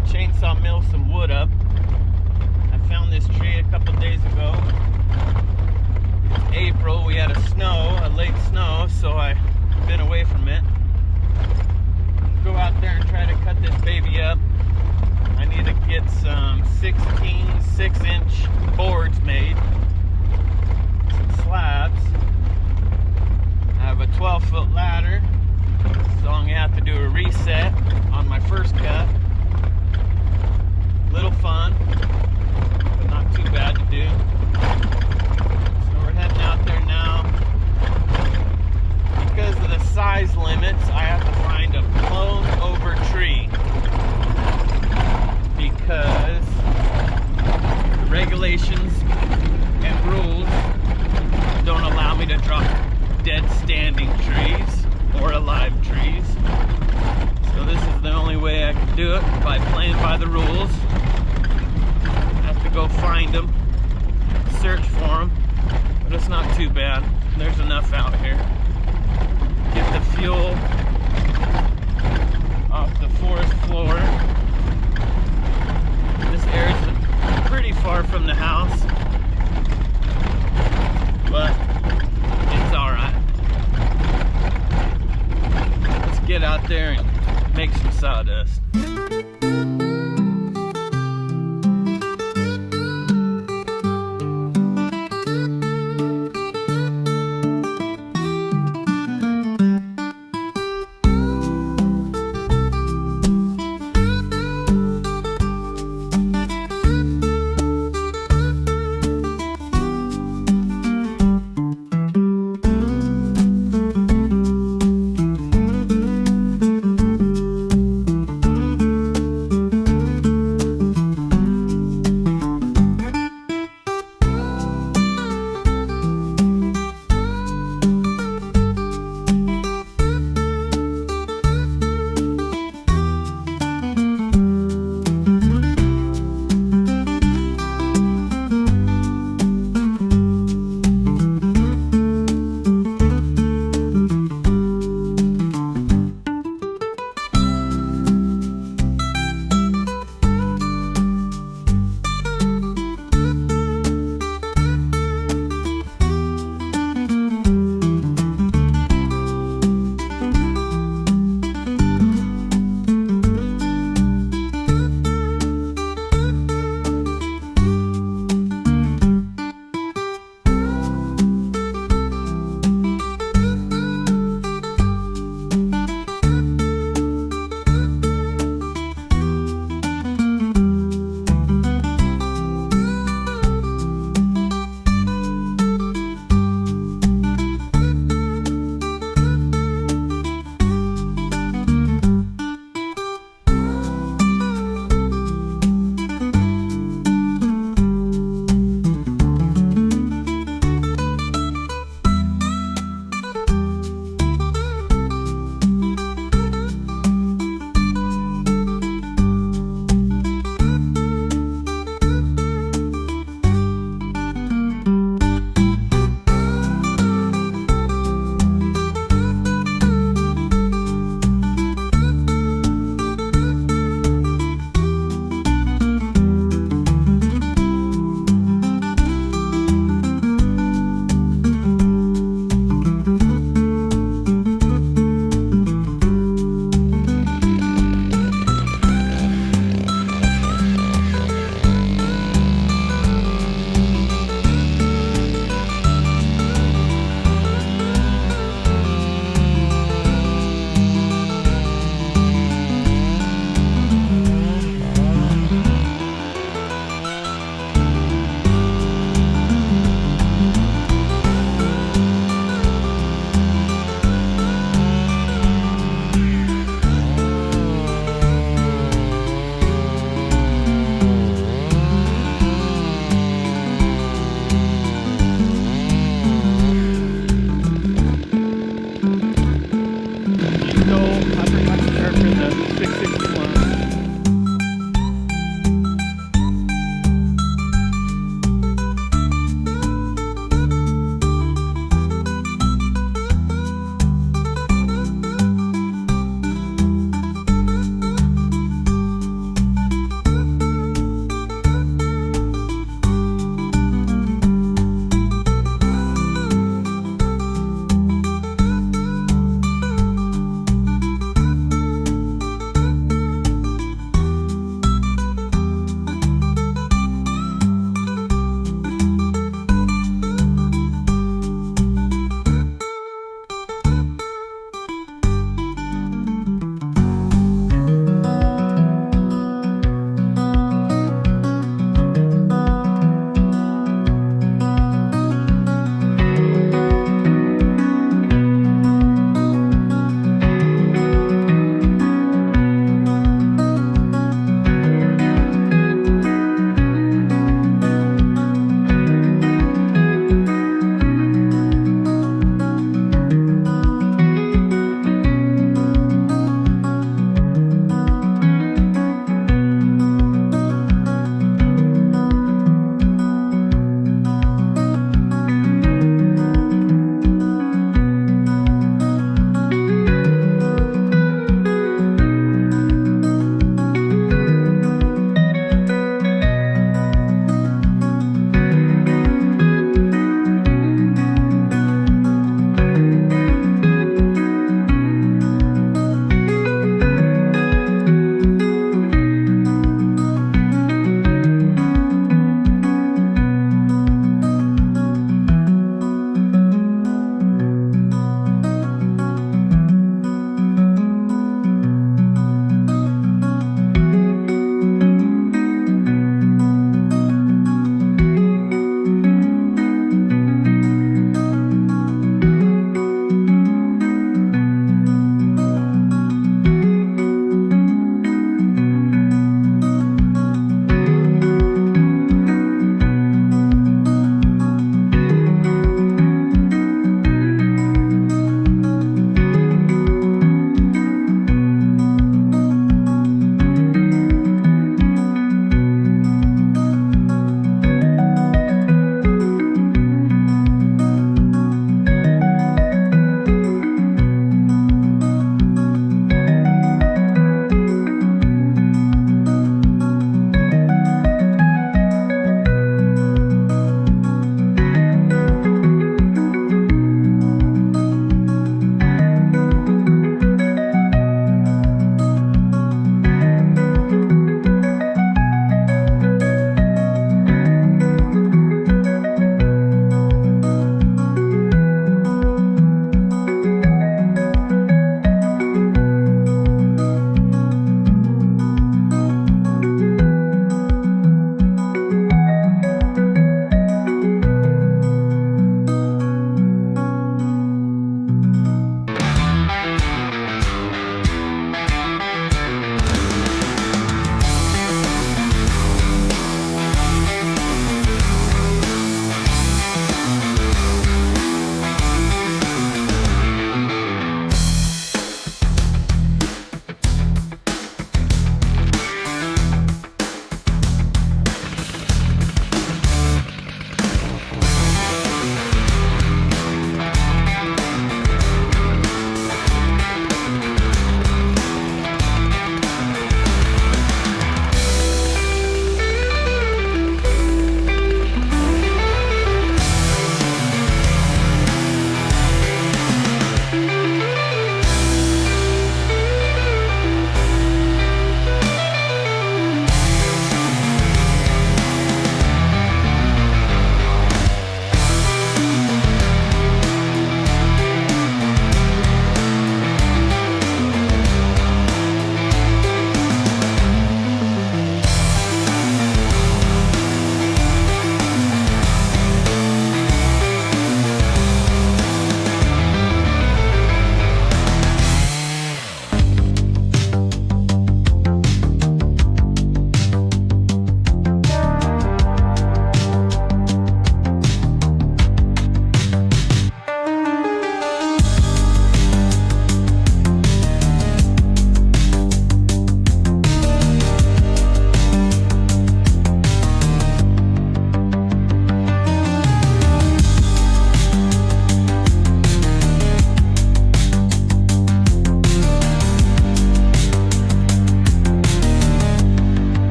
to chainsaw mill some wood up. I found this tree a couple days ago. It's April, we had a late snow, so I've been away from it. Go out there and try to cut this baby up. I need to get some 16 6-inch boards made, some slabs. I have a 12-foot ladder, so I'm gonna have to do a reset on my first cut. Little fun, but not too bad to do. So we're heading out there now. Because of the size limits, I have to find a blown over tree, because the regulations and rules don't allow me to drop dead standing trees or alive trees. So this is the only way I can do it, by playing by the rules. I have to go find them, search for them, but it's not too bad. There's enough out here. Get the fuel off the forest floor. This area's pretty far from the house, but it's alright. Let's get out there and make some sawdust.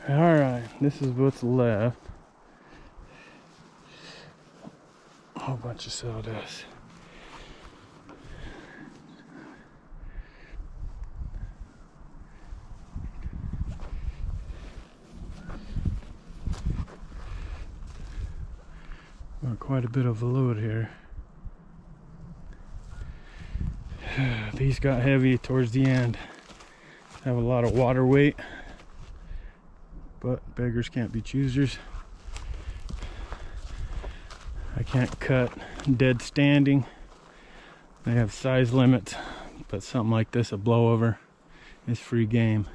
Alright, this is what's left. A whole bunch of sawdust. Got quite a bit of a load here. These got heavy towards the end. Have a lot of water weight, but beggars can't be choosers. I can't cut dead standing. They have size limits, but something like this, a blowover, is free game.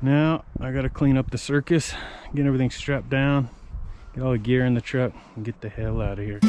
Now I gotta clean up the circus, get everything strapped down, get all the gear in the truck, and get the hell out of here.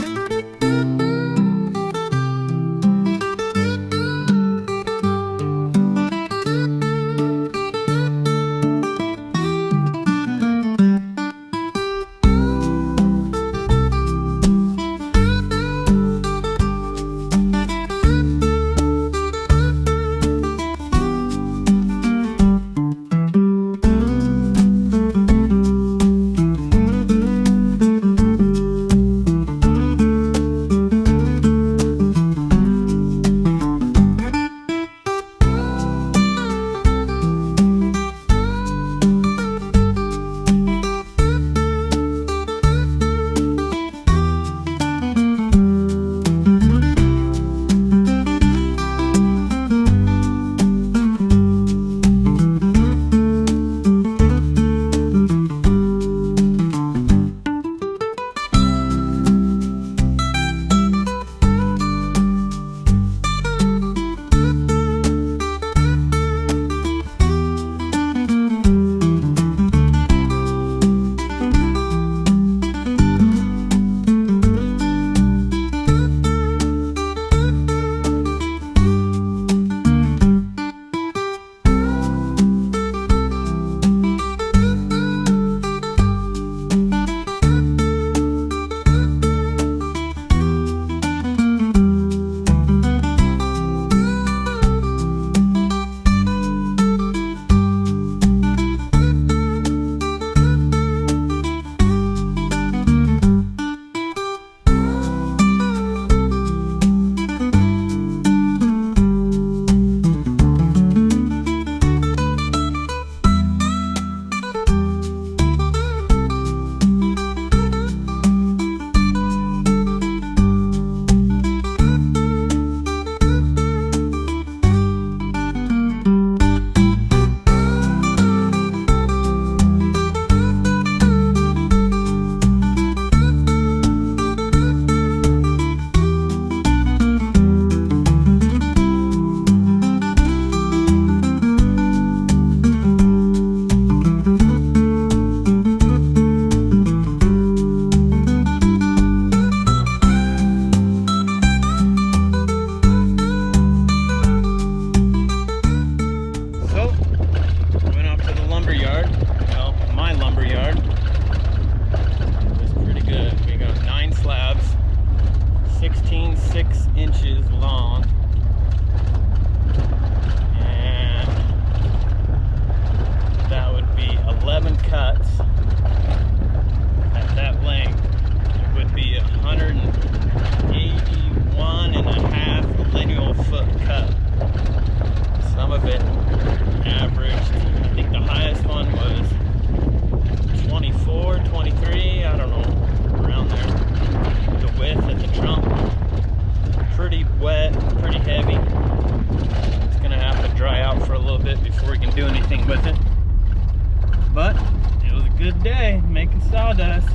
Before we can do anything with it. But it was a good day making sawdust.